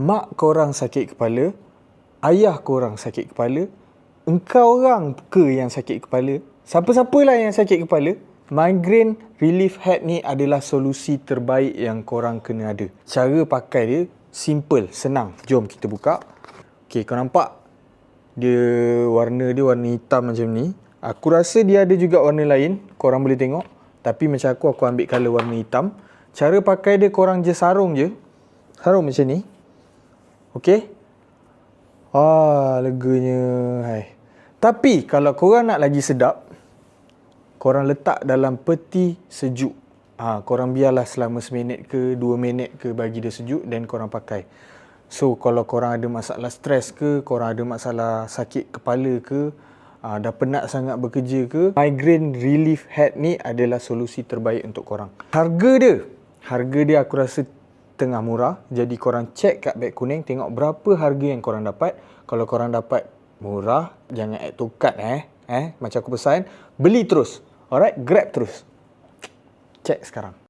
mak korang sakit kepala, ayah korang sakit kepala, engkau orang ke yang sakit kepala, siapa-siapalah yang sakit kepala, migraine relief head ni adalah solusi terbaik yang korang kena ada. Cara pakai dia simple, senang. Jom kita buka. Okay, kau nampak? Warna dia warna hitam macam ni. Aku rasa dia ada juga warna lain, korang boleh tengok. Tapi macam aku ambil colour warna hitam. Cara pakai dia korang je sarung je. Sarung macam ni. Okey. Leganya. Hai. Tapi kalau korang nak lagi sedap, korang letak dalam peti sejuk. Korang biarlah selama 1 minit ke 2 minit ke bagi dia sejuk, dan korang pakai. So kalau korang ada masalah stres ke, korang ada masalah sakit kepala ke, dah penat sangat bekerja ke, migraine relief head ni adalah solusi terbaik untuk korang. Harga dia aku rasa tengah murah. Jadi korang check kat beg kuning, tengok berapa harga yang korang dapat. Kalau korang dapat murah, jangan add to cart macam aku pesan, beli terus. Alright, grab terus. Check sekarang.